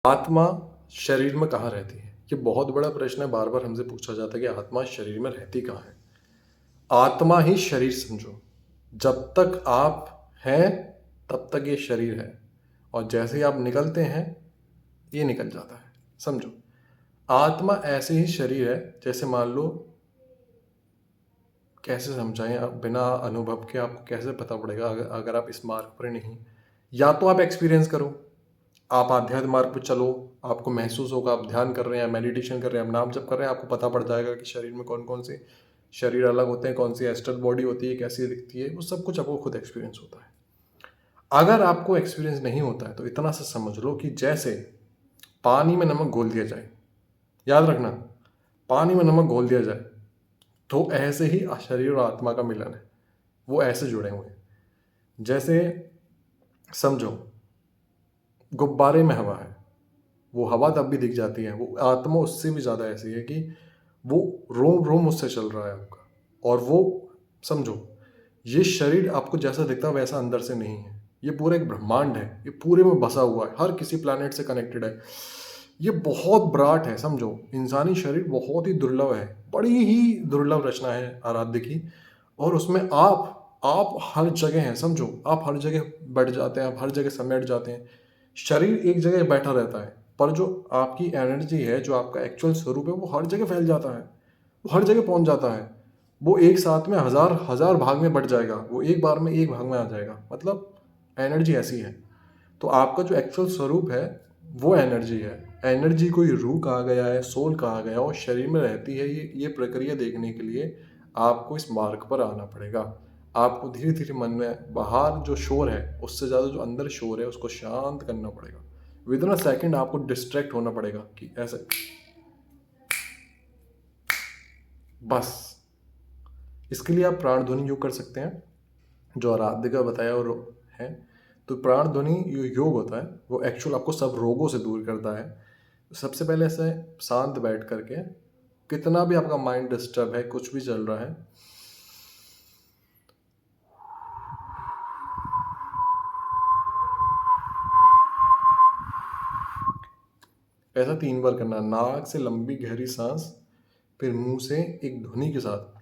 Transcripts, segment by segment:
आत्मा शरीर में कहाँ रहती है? ये बहुत बड़ा प्रश्न है, बार-बार हमसे पूछा जाता है कि आत्मा शरीर में रहती कहाँ है? आत्मा ही शरीर समझो। जब तक आप हैं, तब तक ये शरीर है और जैसे ही आप निकलते हैं, ये निकल जाता है। समझो, आत्मा ऐसे ही शरीर है जैसे मान लो, कैसे समझाएँ अब बिना अनुभव के आपको कैसे पता पड़ेगा अगर अगर आप इस मार्ग पर नहीं। या तो आप एक्सपीरियंस करो, आप आध्यात्म मार्ग पे चलो, आपको महसूस होगा आप ध्यान कर रहे हैं, मेडिटेशन कर रहे हैं, आप नाम जप कर रहे हैं, आपको पता पड़ जाएगा कि शरीर में कौन-कौन से शरीर अलग होते हैं, कौन सी एस्ट्रल बॉडी होती है, कैसी दिखती है, वो सब कुछ आपको खुद एक्सपीरियंस होता है। अगर आपको एक्सपीरियंस नहीं होता है तो इतना सा समझ लो कि जैसे पानी में नमक घोल दिया जाए, याद रखना, पानी में नमक घोल दिया जाए, तो ऐसे ही शरीर और आत्मा का मिलन है, वो ऐसे जुड़े हुए हैं। जैसे समझो, गुब्बारे में हवा है, वो हवा तब भी दिख जाती है, वो आत्मा उससे भी ज़्यादा ऐसी है कि वो रोम-रोम उससे चल रहा है आपका। और वो समझो, ये शरीर आपको जैसा दिखता है वैसा अंदर से नहीं है। ये पूरा एक ब्रह्मांड है, ये पूरे में बसा हुआ है, हर किसी प्लैनेट से कनेक्टेड है। ये बहुत विराट है समझो, इंसानी शरीर बहुत ही दुर्लभ है, बड़ी ही दुर्लभ रचना है आराध्य की। और उसमें आप हर जगह हैं समझो, आप हर जगह बैठ जाते हैं, आप हर जगह समेट जाते हैं। शरीर एक जगह बैठा रहता है, पर जो आपकी एनर्जी है, जो आपका एक्चुअल स्वरूप है, वो हर जगह फैल जाता है, वो हर जगह पहुंच जाता है। वो एक साथ में हजार हजार भाग में बढ़ जाएगा, वो एक बार में एक भाग में आ जाएगा। मतलब एनर्जी ऐसी है। तो आपका जो एक्चुअल स्वरूप है वो एनर्जी है। एनर्जी को ही रूह कहा गया है, सोल कहा गया है, और शरीर में रहती है। ये प्रक्रिया देखने के लिए आपको इस मार्ग पर आना पड़ेगा। आपको धीरे धीरे मन में बाहर जो शोर है उससे ज़्यादा जो अंदर शोर है उसको शांत करना पड़ेगा। विद इन अ सेकेंड आपको डिस्ट्रैक्ट होना पड़ेगा कि ऐसे बस। इसके लिए आप प्राण ध्वनि योग कर सकते हैं, जो आराध्य का बताया और है। तो प्राण ध्वनि योग होता है, वो एक्चुअल आपको सब रोगों से दूर करता है। सबसे पहले ऐसे शांत बैठ करके, कितना भी आपका माइंड डिस्टर्ब है, कुछ भी चल रहा है, ऐसा 3 बार करना है। नाक से लंबी गहरी सांस, फिर मुंह से एक ध्वनि के साथ,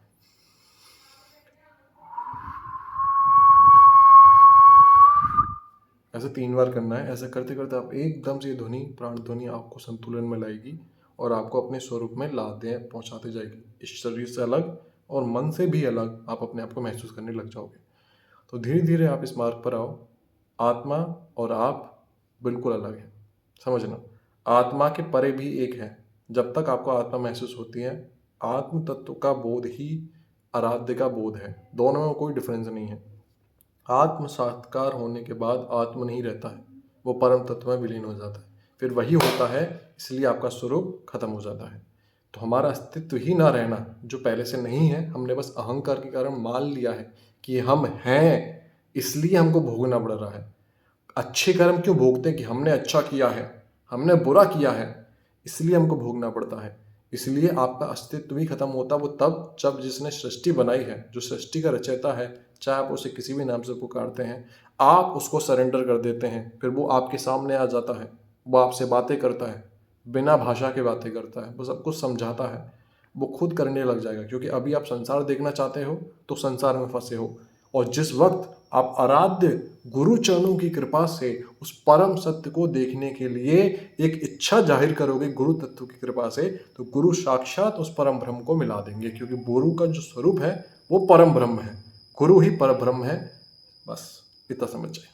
ऐसे 3 बार करना है। ऐसा करते करते आप एकदम से ये ध्वनि, प्राण ध्वनि आपको संतुलन में लाएगी और आपको अपने स्वरूप में लाते पहुंचाते जाएगी। इस शरीर से अलग और मन से भी अलग आप अपने आप को महसूस करने लग जाओगे। तो धीरे धीरे आप इस मार्ग पर आओ। आत्मा और आप बिल्कुल अलग है, समझना। आत्मा के परे भी एक है। जब तक आपको आत्मा महसूस होती है, आत्म तत्व का बोध ही आराध्य का बोध है। दोनों में कोई डिफरेंस नहीं है। आत्म साक्षात्कार होने के बाद आत्मा नहीं रहता है, वो परम तत्व में विलीन हो जाता है। फिर वही होता है, इसलिए आपका स्वरूप खत्म हो जाता है। तो हमारा अस्तित्व ही ना रहना, जो पहले से नहीं है, हमने बस अहंकार के कारण मान लिया है कि हम हैं, इसलिए हमको भोगना पड़ रहा है। अच्छे कर्म क्यों भोगते हैं? कि हमने अच्छा किया है, हमने बुरा किया है, इसलिए हमको भोगना पड़ता है। इसलिए आपका अस्तित्व भी खत्म होता है वो तब जब जिसने सृष्टि बनाई है, जो सृष्टि का रचयिता है, चाहे आप उसे किसी भी नाम से पुकारते हैं, आप उसको सरेंडर कर देते हैं, फिर वो आपके सामने आ जाता है। वो आपसे बातें करता है, बिना भाषा के बातें करता है, वो सब कुछ समझाता है। वो खुद करने लग जाएगा, क्योंकि अभी आप संसार देखना चाहते हो तो संसार में फंसे हो। और जिस वक्त आप आराध्य गुरु चरणों की कृपा से उस परम सत्य को देखने के लिए एक इच्छा जाहिर करोगे गुरु तत्व की कृपा से, तो गुरु साक्षात उस परम ब्रह्म को मिला देंगे। क्योंकि गुरु का जो स्वरूप है वो परम ब्रह्म है, गुरु ही पर ब्रह्म है। बस इतना समझ जाए।